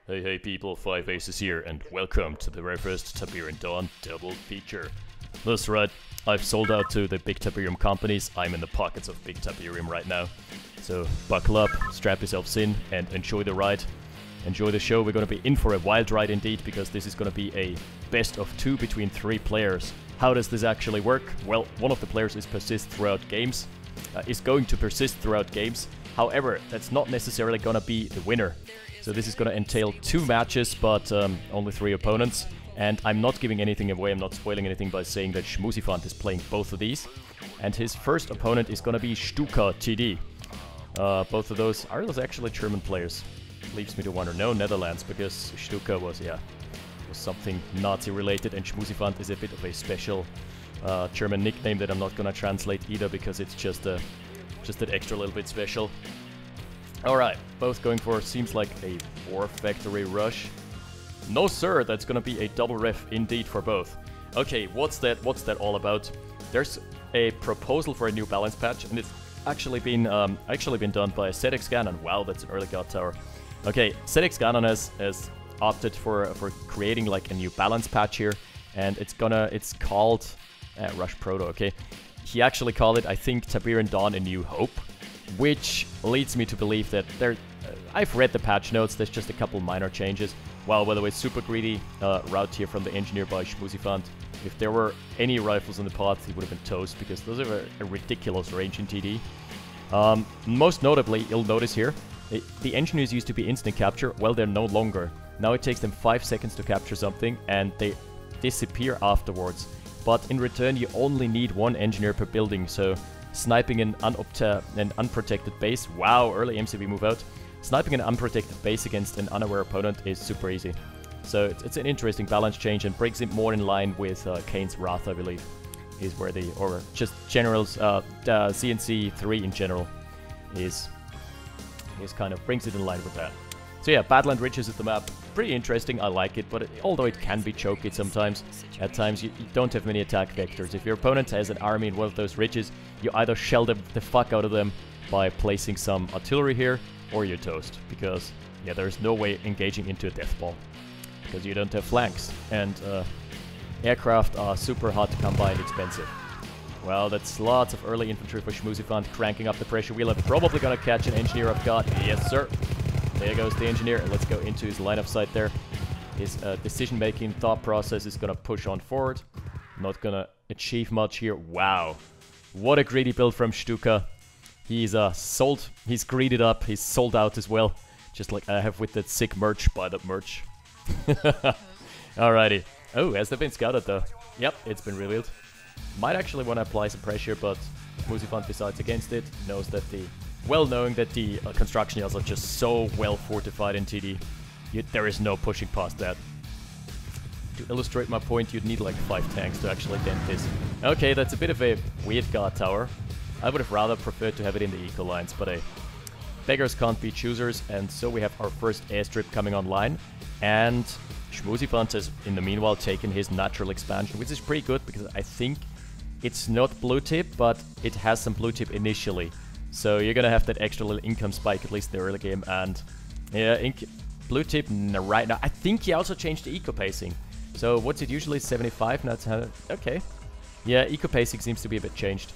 Hey people, 5 Aces here, and welcome to the very first Tiberian Dawn double feature. That's right, I've sold out to the Big Tiberium companies. I'm in the pockets of Big Tiberium right now. So buckle up, strap yourselves in, and enjoy the ride. Enjoy the show. We're going to be in for a wild ride indeed, because this is going to be a best of 2 between 3 players. How does this actually work? Well, one of the players is going to persist throughout games. However, that's not necessarily going to be the winner. So this is going to entail 2 matches, but only 3 opponents. And I'm not giving anything away, I'm not spoiling anything by saying that Schmusifant is playing both of these. And his first opponent is going to be Stuka TD. Both of those, are those actually German players? Leaves me to wonder. No, Netherlands, because Stuka was something Nazi related, and Schmusifant is a bit of a special German nickname that I'm not going to translate either, because it's just that extra little bit special. Alright, both going for, seems like a War Factory rush. No sir, that's gonna be a double ref indeed for both. Okay, what's that all about? There's a proposal for a new balance patch, and it's actually been done by ZX Ganon. Wow, that's an early god tower. Okay, ZX Ganon has opted for creating like a new balance patch here, and it's called Rush Proto, okay? He actually called it, I think, Tiberian Dawn A New Hope, which leads me to believe that I've read the patch notes, there's just a couple minor changes. Wow, by the way, super greedy route here from the engineer by Schmusifant. If there were any rifles in the path, he would have been toast, because those are a ridiculous range in TD. Most notably, you'll notice here, the engineers used to be instant capture. Well, they're no longer. Now it takes them 5 seconds to capture something, and they disappear afterwards. But in return, you only need 1 engineer per building, so sniping an unprotected base, wow, early MCV move out. Sniping an unprotected base against an unaware opponent is super easy. So it's an interesting balance change, and brings it more in line with Kane's Wrath, I believe, is where or just generals, CNC 3 in general is kind of brings it in line with that. So yeah, Badland Ridges at the map, pretty interesting, I like it, but although it can be choky sometimes, at times you don't have many attack vectors. If your opponent has an army in one of those ridges, you either shell the fuck out of them by placing some artillery here, or you're toast, because yeah, there's no way engaging into a death ball, because you don't have flanks, and aircraft are super hard to come by and expensive. Well, that's lots of early infantry for Schmusifant, cranking up the pressure wheel, and probably gonna catch an engineer off guard. Yes sir! There goes the engineer, and let's go into his line of sight there. His decision-making thought process is gonna push on forward. Not gonna achieve much here. Wow. What a greedy build from Stuka. He's he's greeded up, he's sold out as well. Just like I have with that sick merch, buy that merch. Alrighty. Oh, has that been scouted though? Yep, it's been revealed. Might actually want to apply some pressure, but Schmusifant decides against it. Knows that knowing that the construction yards are just so well fortified in TD, there is no pushing past that. To illustrate my point, you'd need like 5 tanks to actually dent this. Okay, that's a bit of a weird guard tower. I would have rather preferred to have it in the eco lines, but beggars can't be choosers, and so we have our first airstrip coming online, and Schmusifant has in the meanwhile taken his natural expansion, which is pretty good, because I think it's not blue tip, but it has some blue tip initially. So you're gonna have that extra little income spike, at least in the early game, and yeah, blue tip right now. I think he also changed the eco pacing. So what's it usually, 75? Now it's 100. Okay. Yeah, eco pacing seems to be a bit changed.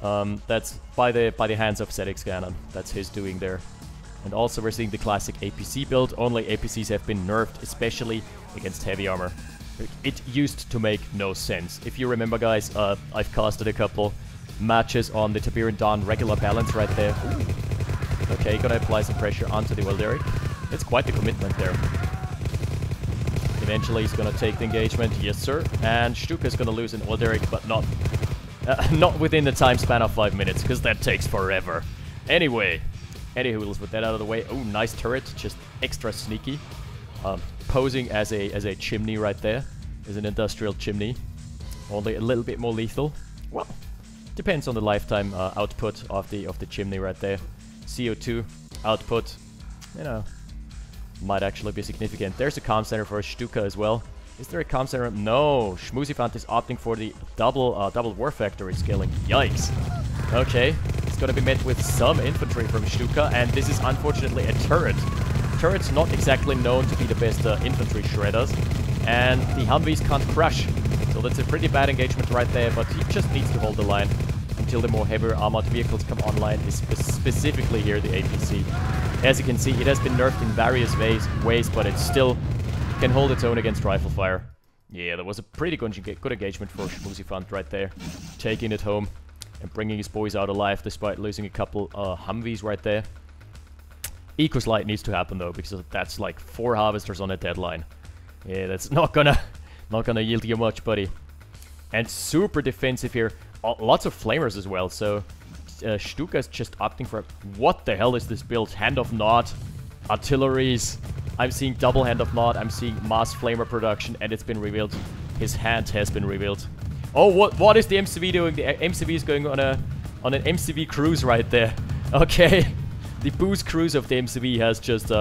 That's by the hands of ZX Ganon. That's his doing there. And also we're seeing the classic APC build. Only APCs have been nerfed, especially against heavy armor. It used to make no sense. If you remember, guys, I've casted a couple matches on the Tiberian Dawn regular balance right there. Ooh. Okay, gonna apply some pressure onto the Wilderic. It's quite the commitment there. Eventually he's gonna take the engagement, yes sir. And Stuka's gonna lose an Wilderic, but not within the time span of 5 minutes, because that takes forever. Anyway, anywho, let's put that out of the way. Oh, nice turret, just extra sneaky. Posing as a chimney right there, as an industrial chimney. Only a little bit more lethal. Well, depends on the lifetime output of the chimney right there. CO2 output, you know, might actually be significant. There's a comm center for Stuka as well. Is there a comm center? No, Schmusifant is opting for the double war factory scaling. Yikes. Okay, it's gonna be met with some infantry from Stuka, and this is unfortunately a turret. turrets not exactly known to be the best infantry shredders, and the Humvees can't crush. So that's a pretty bad engagement right there, but he just needs to hold the line until the more heavier armored vehicles come online, specifically here the APC. As you can see, it has been nerfed in various ways, but it still can hold its own against rifle fire. Yeah, that was a pretty good engagement for Schmusifant right there. Taking it home and bringing his boys out alive despite losing a couple Humvees right there. Eco-slide needs to happen though, because that's like 4 harvesters on a deadline. Yeah, that's not gonna yield you much, buddy. And super defensive here. Lots of flamers as well, so Stuka is just opting for... What the hell is this build? Hand of Nod, artilleries. I'm seeing double Hand of Nod, I'm seeing mass flamer production, and it's been revealed. His hand has been revealed. Oh, what is the MCV doing? The MCV is going on an MCV cruise right there. Okay. The boost cruise of the MCV has just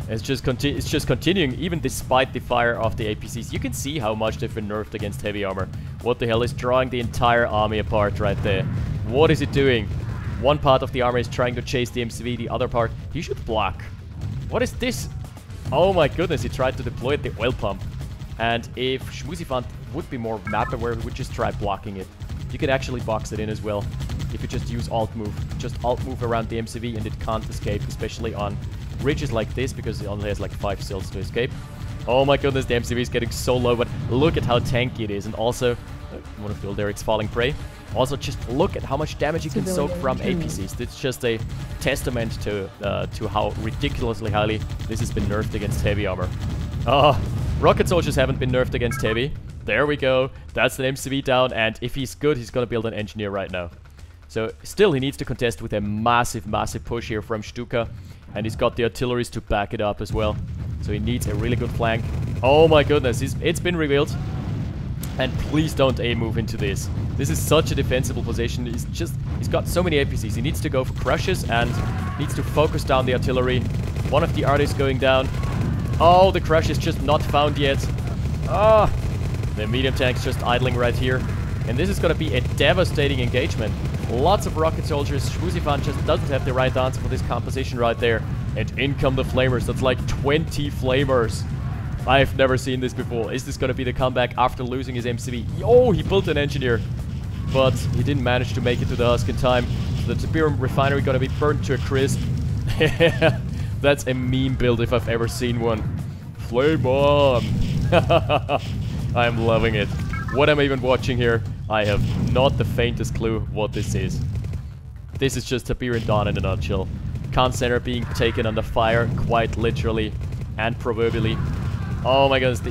it's just continuing, even despite the fire of the APCs. You can see how much they've been nerfed against heavy armor. What the hell is drawing the entire army apart right there? What is it doing? One part of the army is trying to chase the MCV, the other part... He should block. What is this? Oh my goodness, he tried to deploy the oil pump. And if Schmusifant would be more map aware, he would just try blocking it. You could actually box it in as well. If you just use alt move. Just alt move around the MCV and it can't escape, especially on ridges like this, because it only has like 5 cells to escape. Oh my goodness, the MCV is getting so low, but look at how tanky it is. And also, one of the old Eric's falling prey. Also, just look at how much damage you can soak from APCs. It's just a testament to how ridiculously highly this has been nerfed against heavy armor. Oh, rocket soldiers haven't been nerfed against heavy. There we go. That's an MCV down, and if he's good, he's gonna build an engineer right now. So, still, he needs to contest with a massive, massive push here from Stuka. And he's got the artilleries to back it up as well. So he needs a really good flank. Oh my goodness, it's been revealed. And please don't A-move into this. This is such a defensible position. He's got so many APCs. He needs to go for crushes and needs to focus down the artillery. One of the artists going down. Oh, the crush is just not found yet. Ah, the medium tank's just idling right here. And this is going to be a devastating engagement. Lots of rocket soldiers. Schmusifant just doesn't have the right answer for this composition right there. And in come the flamers. That's like 20 flamers. I've never seen this before. Is this going to be the comeback after losing his MCV? Oh, he built an engineer. But he didn't manage to make it to the husk in time. So the Tiberium refinery going to be burnt to a crisp. That's a meme build if I've ever seen one. Flame on! I'm loving it. What am I even watching here? I have not the faintest clue what this is. This is just Tiberian Dawn in a nutshell. Khan Center being taken under fire, quite literally and proverbially. Oh my goodness,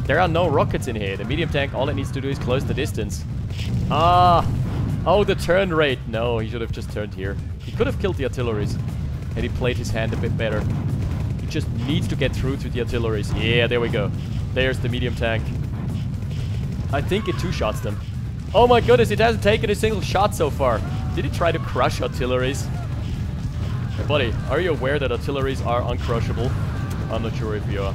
there are no rockets in here. The medium tank, all it needs to do is close the distance. Ah! Oh, the turn rate! No, he should have just turned here. He could have killed the artilleries had he played his hand a bit better. He just needs to get through to the artilleries. Yeah, there we go. There's the medium tank. I think it two-shots them. Oh my goodness, it hasn't taken a single shot so far. Did he try to crush artilleries? Hey buddy, are you aware that artilleries are uncrushable? I'm not sure if you are.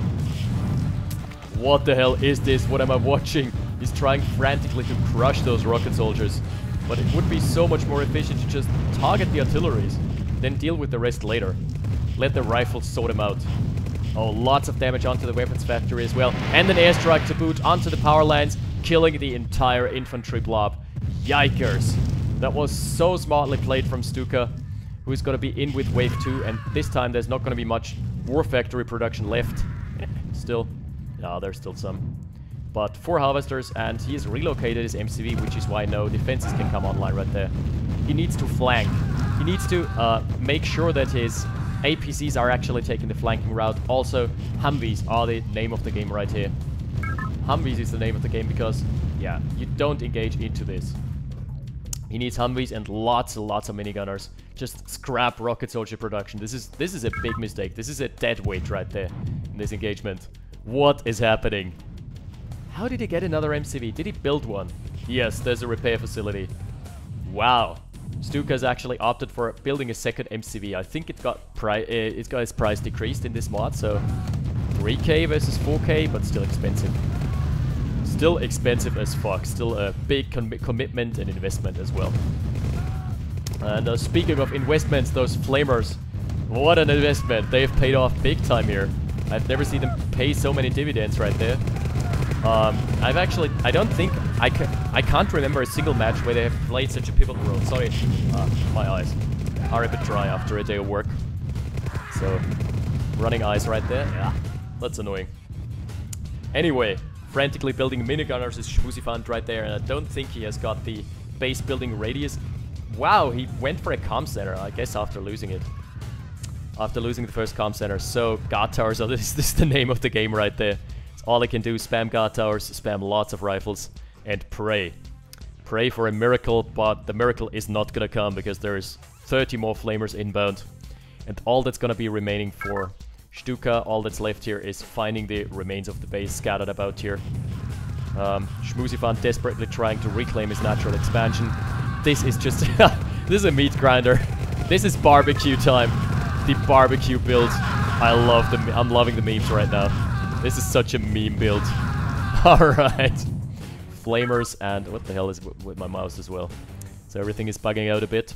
What the hell is this? What am I watching? He's trying frantically to crush those rocket soldiers. But it would be so much more efficient to just target the artilleries, then deal with the rest later. Let the rifles sort them out. Oh, lots of damage onto the weapons factory as well. And an airstrike to boot onto the power lines, killing the entire infantry blob. Yikers. That was so smartly played from Stuka, who's going to be in with wave 2, and this time there's not going to be much war factory production left. Still. No, there's still some. But 4 harvesters, and he has relocated his MCV, which is why no defenses can come online right there. He needs to flank. He needs to make sure that his APCs are actually taking the flanking route. Also, Humvees are the name of the game right here. Humvees is the name of the game because, yeah, you don't engage into this. He needs Humvees and lots and lots of minigunners. Just scrap rocket soldier production. This is a big mistake. This is a dead weight right there in this engagement. What is happening? How did he get another MCV? Did he build one? Yes, there's a repair facility. Wow. Stuka's actually opted for building a second MCV. I think it got its price decreased in this mod, so 3k versus 4k, but still expensive. Still expensive as fuck. Still a big commitment and investment as well. And speaking of investments, those flamers. What an investment. They've paid off big time here. I've never seen them pay so many dividends right there. I don't think, I can't remember a single match where they have played such a pivotal role. Sorry, my eyes are a bit dry after a day of work. So, running eyes right there, yeah, that's annoying. Anyway, frantically building minigunners is Schmusifant right there, and I don't think he has got the base building radius. Wow, he went for a comm center, I guess after losing it. After losing the first comm center. So, guard towers, so this is the name of the game right there. All I can do, spam guard towers, spam lots of rifles, and pray. Pray for a miracle, but the miracle is not gonna come because there's 30 more flamers inbound. And all that's gonna be remaining for Stuka, all that's left here is finding the remains of the base scattered about here. Schmusifant desperately trying to reclaim his natural expansion. This is just... this is a meat grinder. This is barbecue time. The barbecue build. I'm loving the memes right now. This is such a meme build. Alright. Flamers and... what the hell is with my mouse as well? So everything is bugging out a bit.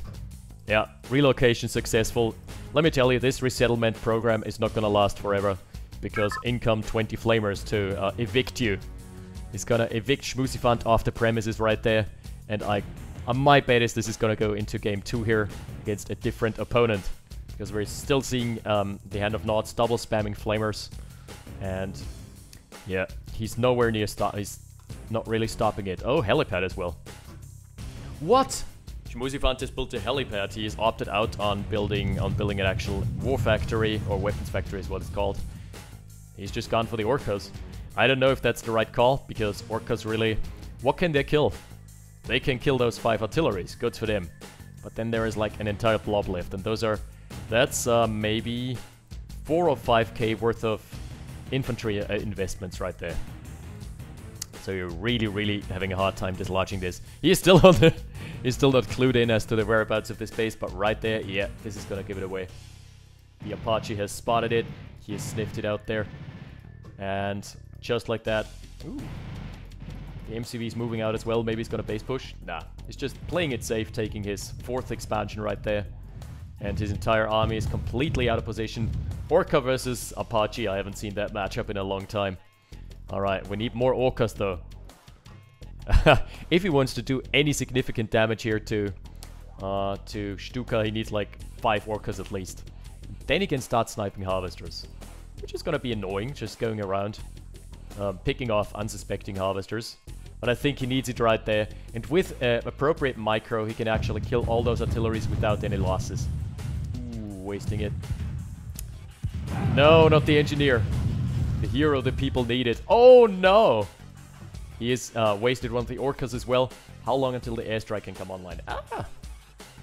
Yeah, relocation successful. Let me tell you, this resettlement program is not gonna last forever. Because in come 20 flamers to evict you. He's gonna evict Schmusifant off the premises right there. And my bet is this is gonna go into game 2 here against a different opponent. Because we're still seeing the Hand of Nods double spamming flamers. And yeah, he's nowhere near he's not really stopping it. Oh, helipad as well. What? Schmusifant has built a helipad. He has opted out on building an actual war factory, or weapons factory is what it's called. He's just gone for the Orcas. I don't know if that's the right call, because Orcas really... what can they kill? They can kill those 5 artilleries. Good for them. But then there is like an entire blob left, and that's maybe 4 or 5k worth of infantry investments right there. So you're really having a hard time dislodging this. He's still not clued in as to the whereabouts of this base, but right there, yeah, this is gonna give it away. The Apache has spotted it. He has sniffed it out there. And just like that, ooh, the MCV is moving out as well. Maybe he's gonna base push. Nah, he's just playing it safe, taking his 4th expansion right there. And his entire army is completely out of position. Orca versus Apache, I haven't seen that matchup in a long time. Alright, we need more Orcas though. If he wants to do any significant damage here to Stuka, he needs like 5 Orcas at least. Then he can start sniping Harvesters. Which is gonna be annoying, just going around picking off unsuspecting Harvesters. But I think he needs it right there. And with appropriate micro, he can actually kill all those artilleries without any losses. Ooh, wasting it. No, not the engineer. The hero the people needed. Oh no! He is wasted one of the Orcas as well. How long until the airstrike can come online? Ah!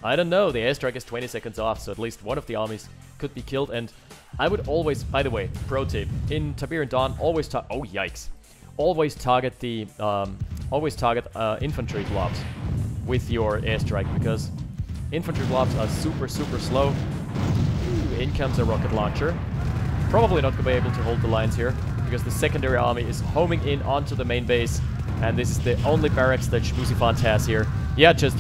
I don't know. The airstrike is 20 seconds off, so at least one of the armies could be killed. And I would always, by the way, pro tip, in Tiberian Dawn, always oh yikes. Always target the infantry blobs with your airstrike, because infantry blobs are super slow. Ooh, in comes a rocket launcher. Probably not going to be able to hold the lines here, because the secondary army is homing in onto the main base, and this is the only barracks that Schmusifant has here. Yeah, just...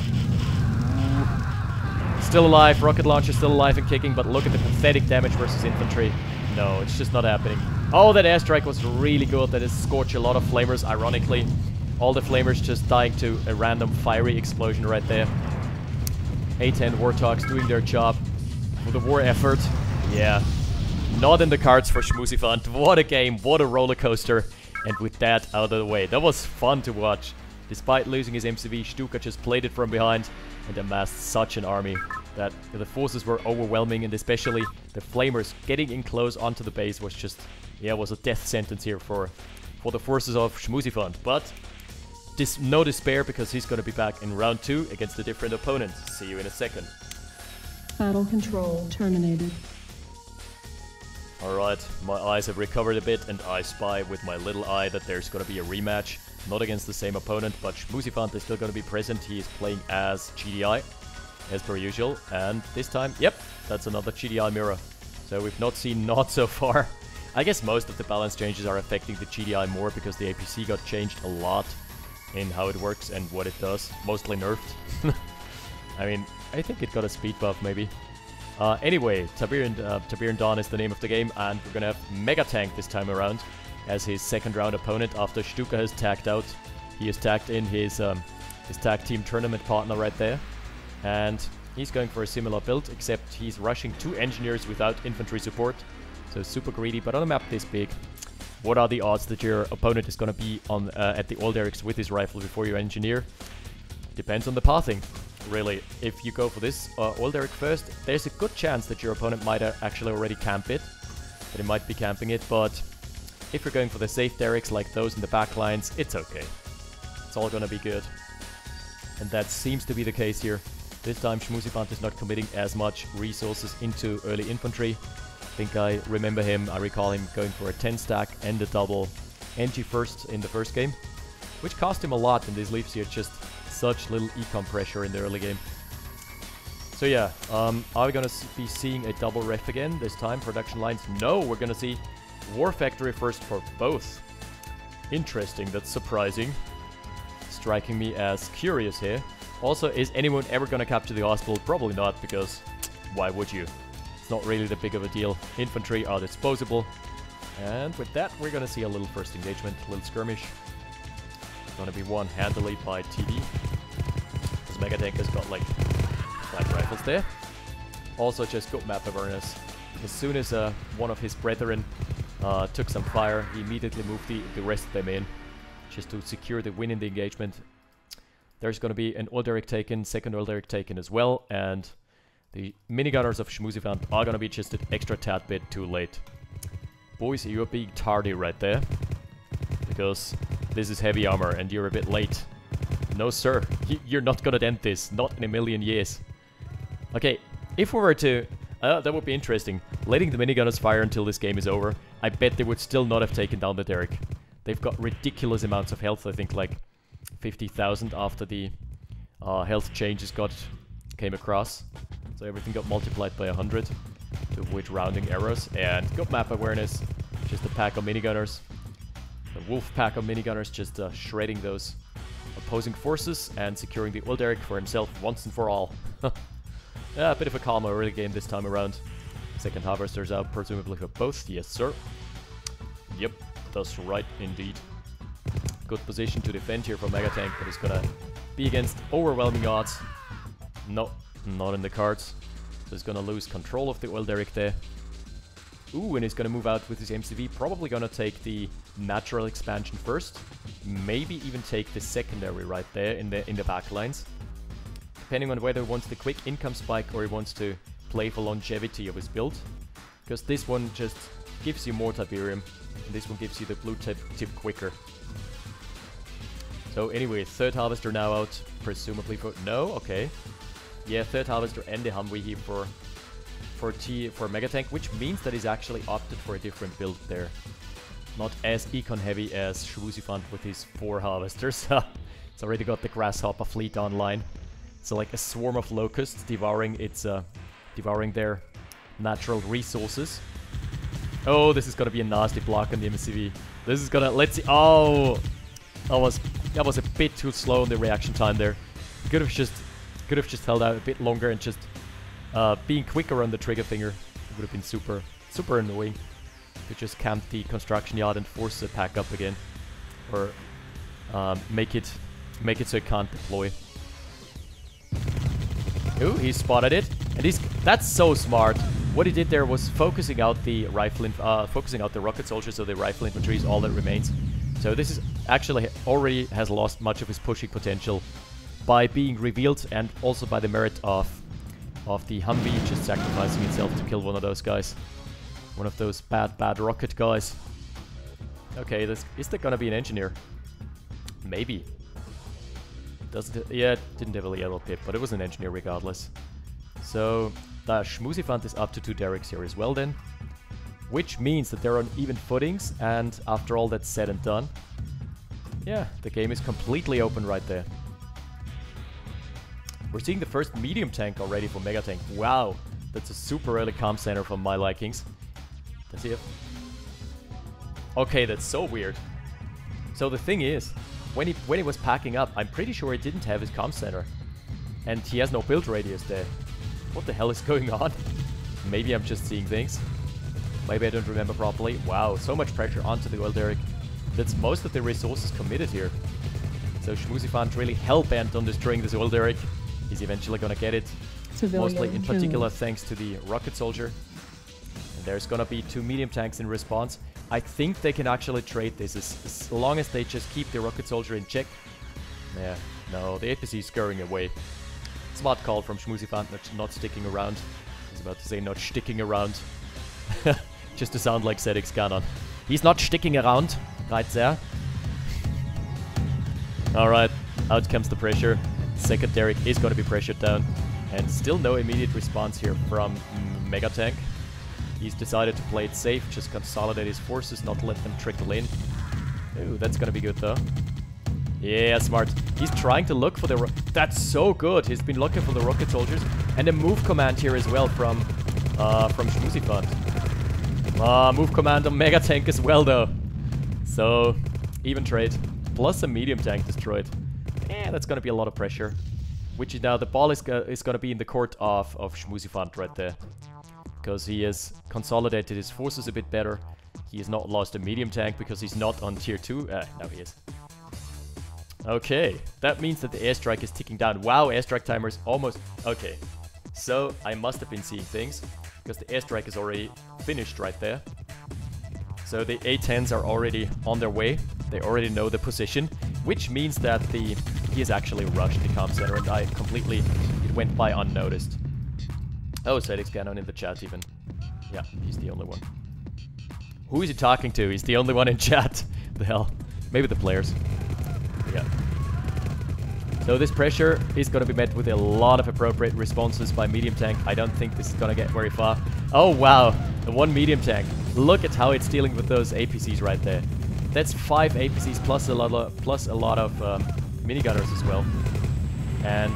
still alive, rocket launcher still alive and kicking, but look at the pathetic damage versus infantry. No, it's just not happening. Oh, that airstrike was really good. That has scorched a lot of flamers, ironically. All the flamers just dying to a random fiery explosion right there. A10 Warthogs doing their job for the war effort. Yeah. Not in the cards for Schmusifant. What a game, what a roller coaster. And with that out of the way, that was fun to watch. Despite losing his MCV, Stuka just played it from behind and amassed such an army that the forces were overwhelming, and especially the flamers getting in close onto the base was just, yeah, was a death sentence here for the forces of Schmusifant. But no despair, because he's going to be back in round 2 against a different opponent. See you in a second. Battle control terminated. Alright, my eyes have recovered a bit, and I spy with my little eye that there's going to be a rematch. Not against the same opponent, but Schmusifant is still going to be present. He is playing as GDI, as per usual. And this time, yep, that's another GDI mirror. So we've not seen Nod so far. I guess most of the balance changes are affecting the GDI more, because the APC got changed a lot in how it works and what it does. Mostly nerfed. I mean, I think it got a speed buff maybe. Anyway, Tiberian Dawn is the name of the game, and we're gonna have Megatank this time around as his second round opponent after Stuka has tagged out. He has tagged in his tag team tournament partner right there, and he's going for a similar build, except he's rushing 2 engineers without infantry support, so super greedy. But on a map this big, what are the odds that your opponent is gonna be on at the old Erics with his rifle before you engineer? Depends on the pathing. Really, if you go for this old Eric first, there's a good chance that your opponent might actually already camp it. That he might be camping it, but if you're going for the safe Derricks like those in the back lines, it's okay. It's all gonna be good. And that seems to be the case here. This time Schmusifant is not committing as much resources into early infantry. I think I remember him, I recall him going for a 10 stack and a double NG first in the first game, which cost him a lot, and this leaves you just such little econ pressure in the early game. So yeah, are we gonna be seeing a double ref again this time? Production lines? No, we're gonna see War Factory first for both. Interesting, that's surprising. Striking me as curious here. Also, is anyone ever gonna capture the hospital? Probably not, because why would you? It's not really that big of a deal. Infantry are disposable. And with that, we're gonna see a little first engagement, a little skirmish. Gonna be won handily by TD. This Megatank has got like 5 rifles there. Also just good map awareness. As soon as one of his brethren took some fire, he immediately moved the rest of them in, just to secure the win in the engagement. There's gonna be an old Eric taken, second old Eric taken as well, and the minigunners of Schmusifant are gonna be just an extra tad bit too late. Boys, you're being tardy right there, because this is heavy armor and you're a bit late. No sir, you're not gonna dent this, not in a million years. Okay, if we were to... that would be interesting. Letting the minigunners fire until this game is over, I bet they would still not have taken down the Derrick. They've got ridiculous amounts of health, I think like 50,000 after the health changes came across. So everything got multiplied by 100 to avoid rounding errors. And good map awareness, just a pack of minigunners. The wolf pack of minigunners just shredding those opposing forces and securing the old Eric for himself once and for all. Yeah, a bit of a calmer early game this time around. Second harvester's out, presumably for both. Yes, sir. Yep, that's right indeed. Good position to defend here for Megatank, but he's gonna be against overwhelming odds. No, not in the cards. So he's gonna lose control of the old Eric there. Ooh, and he's gonna move out with his MCV. Probably gonna take the natural expansion first. Maybe even take the secondary right there in the back lines. Depending on whether he wants the quick income spike or he wants to play for longevity of his build. Because this one just gives you more Tiberium, and this one gives you the blue tip quicker. So anyway, third harvester now out, presumably for... No? Okay. Yeah, third harvester and the Humvee here for Megatank, which means that he's actually opted for a different build there. Not as econ heavy as Schmusifant with his 4 harvesters. It's already got the Grasshopper fleet online. So like a swarm of locusts devouring their natural resources. Oh, this is gonna be a nasty block on the MCV. This is gonna... Let's see... Oh! That was a bit too slow in the reaction time there. Could have just held out a bit longer and just being quicker on the trigger finger. It would have been super annoying to just camp the construction yard and force it back up again, or make it so it can't deploy. Ooh, he spotted it, and that's so smart. What he did there was focusing out the focusing out the rocket soldiers, so the rifle infantry is all that remains. So this is actually already has lost much of his pushing potential by being revealed, and also by the merit of the Humvee just sacrificing itself to kill one of those guys. One of those bad rocket guys. Okay, is there gonna be an engineer? Maybe. Yeah, it didn't have a yellow pip, but it was an engineer regardless. So, the Schmusifant is up to 2 Derricks here as well then. Which means that they're on even footings, and after all that's said and done, yeah, the game is completely open right there. We're seeing the first medium tank already for Megatank. Wow, that's a super early comm center for my likings. Does he have... Okay, that's so weird. So the thing is, when he was packing up, I'm pretty sure he didn't have his comm center. And he has no build radius there. What the hell is going on? maybe I'm just seeing things. Maybe I don't remember properly. Wow, so much pressure onto the oil derrick. That's most of the resources committed here. So Schmusifant really hell-bent on destroying this oil derrick. He's eventually gonna get it. Mostly in particular thanks to the rocket soldier. And there's gonna be 2 medium tanks in response. I think they can actually trade this as long as they just keep the rocket soldier in check. Yeah, no, the APC is scurrying away. Smart call from Schmusifant, not sticking around. I was about to say not sticking around. Just to sound like ZX Cannon. He's not sticking around, right there. Alright, out comes the pressure. Second derrick is going to be pressured down. And still no immediate response here from Megatank. He's decided to play it safe, just consolidate his forces, not let them trickle in. Ooh, that's going to be good though. Yeah, smart. He's trying to look for the... That's so good. He's been looking for the rocket soldiers. And a move command here as well from Schmusifant. Move command on Megatank as well though. So, even trade. Plus a medium tank destroyed. Yeah, that's going to be a lot of pressure. Which is now, the ball is going to be in the court of Schmusifant right there. Because he has consolidated his forces a bit better. He has not lost a medium tank because he's not on tier 2. Now he is. Okay, that means that the airstrike is ticking down. Wow, airstrike timer is almost... Okay, so I must have been seeing things. Because the airstrike is already finished right there. So the A-10s are already on their way. They already know the position. Which means that he has actually rushed the comm center and it went by unnoticed. Oh, ZX Cannon in the chat even. Yeah, he's the only one. Who is he talking to? He's the only one in chat. The hell? Maybe the players. Yeah. So this pressure is going to be met with a lot of appropriate responses by medium tank. I don't think this is going to get very far. Oh wow, the one medium tank. Look at how it's dealing with those APCs right there. That's 5 APCs plus a lot of minigunners as well. And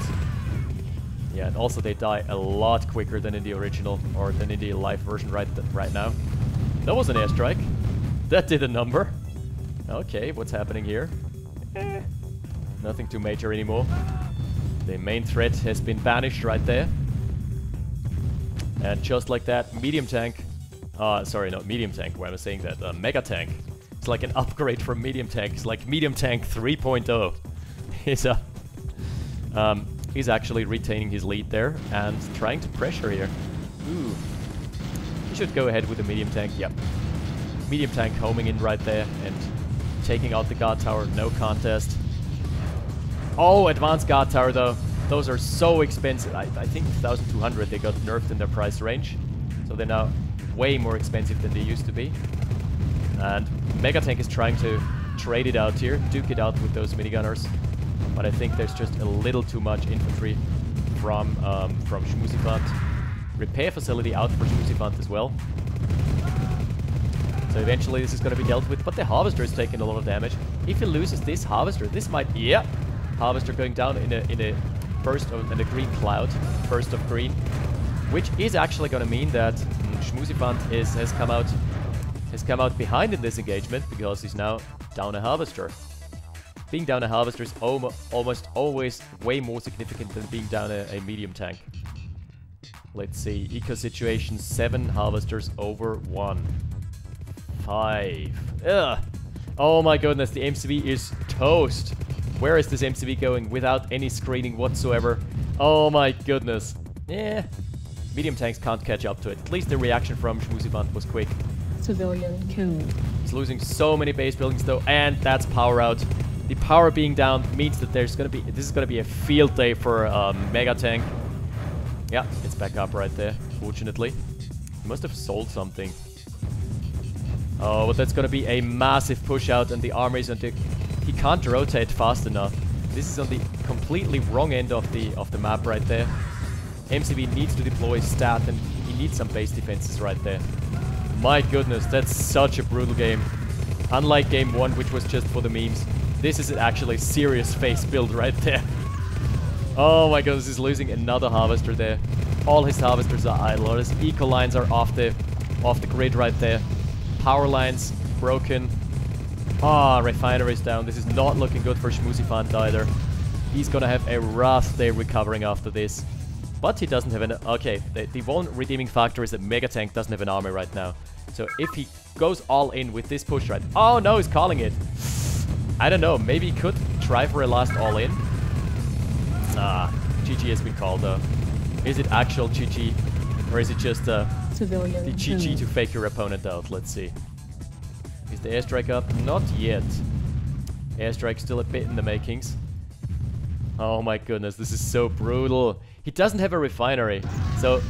yeah, and also they die a lot quicker than in the original or than in the live version right now. That was an airstrike. That did a number. Okay, what's happening here? Nothing too major anymore. The main threat has been banished right there. And just like that, medium tank... sorry, not medium tank, why am I saying that? Megatank. It's like an upgrade from medium tank. It's like medium tank 3.0. He's actually retaining his lead there and trying to pressure here. Ooh. He should go ahead with the medium tank, yep. Medium tank homing in right there and taking out the guard tower, no contest. Oh, advanced guard tower though. Those are so expensive. I think 1,200 they got nerfed in their price range. So they're now way more expensive than they used to be. And Megatank is trying to trade it out here, duke it out with those minigunners. But I think there's just a little too much infantry from Schmusifant. Repair facility out for Schmusifant as well. So eventually this is going to be dealt with, but the Harvester is taking a lot of damage. If he loses this Harvester, this might... Yeah! Harvester going down in a burst of... in a green cloud. Burst of green. Which is actually going to mean that Schmusifant has come out behind in this engagement, because he's now down a Harvester. Being down a Harvester is almost always way more significant than being down a medium tank. Let's see, eco situation, 7 Harvesters over 1. 5. Ugh. Oh my goodness, the MCV is toast. Where is this MCV going without any screening whatsoever? Oh my goodness. Yeah. Medium tanks can't catch up to it. At least the reaction from Schmusifant was quick. Civilian killed. He's losing so many base buildings though, and that's power out. The power being down means that this is gonna be a field day for Megatank. Yeah, it's back up right there, fortunately. He must have sold something. Oh, but that's gonna be a massive push out, and the army is on the... He can't rotate fast enough. This is on the completely wrong end of the map right there. MCV needs to deploy stat, and he needs some base defenses right there. My goodness, that's such a brutal game. Unlike game 1, which was just for the memes, this is actually serious face build right there. Oh my goodness, he's losing another Harvester there. All his Harvesters are idle, all his eco lines are off the grid right there. Power lines broken. Ah, refineries down. This is not looking good for Schmusifant either. He's gonna have a rough day recovering after this. But he doesn't have an... Okay, the one redeeming factor is that Megatank doesn't have an army right now. So if he goes all in with this push right... Oh no, he's calling it. I don't know, maybe he could try for a last all in. Ah, GG has been called though. Is it actual GG? Or is it just Civilian the GG to fake your opponent out? Let's see. Is the airstrike up? Not yet. Airstrike still a bit in the makings. Oh my goodness, this is so brutal. He doesn't have a refinery, so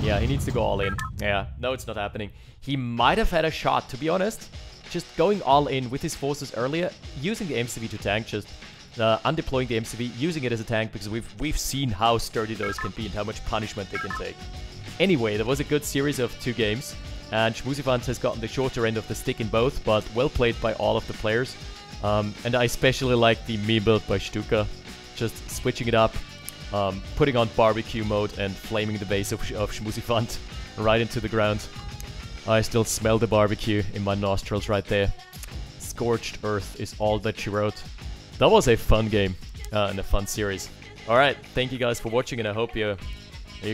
yeah, he needs to go all in. Yeah, no, it's not happening. He might have had a shot, to be honest. Just going all in with his forces earlier, using the MCV to tank, just undeploying the MCV, using it as a tank, because we've seen how sturdy those can be and how much punishment they can take. Anyway, that was a good series of 2 games, and Schmusifant has gotten the shorter end of the stick in both, but well played by all of the players. And I especially like the meme build by Stuka, just switching it up, putting on barbecue mode and flaming the base of Schmusifant right into the ground. I still smell the barbecue in my nostrils right there. Scorched Earth is all that she wrote. That was a fun game and a fun series. Alright, thank you guys for watching, and I hope you're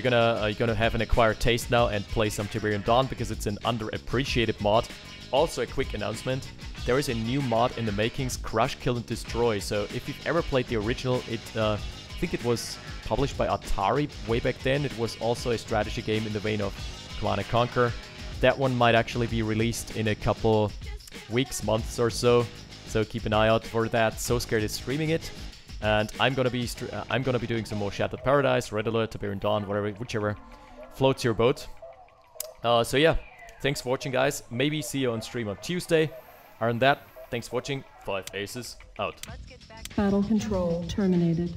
gonna have an acquired taste now and play some Tiberian Dawn, because it's an underappreciated mod. Also, a quick announcement. There is a new mod in the makings, Crush, Kill and Destroy. So if you've ever played the original, I think it was published by Atari way back then. It was also a strategy game in the vein of Command & Conquer. That one might actually be released in a couple weeks, months or so. So keep an eye out for that. So Scared is streaming it. And I'm gonna be doing some more Shattered Paradise, Red Alert, Tiberian Dawn, whichever floats your boat. So yeah, thanks for watching, guys. Maybe see you on stream on Tuesday. Other than that, thanks for watching. 5 Aces out. Battle control terminated.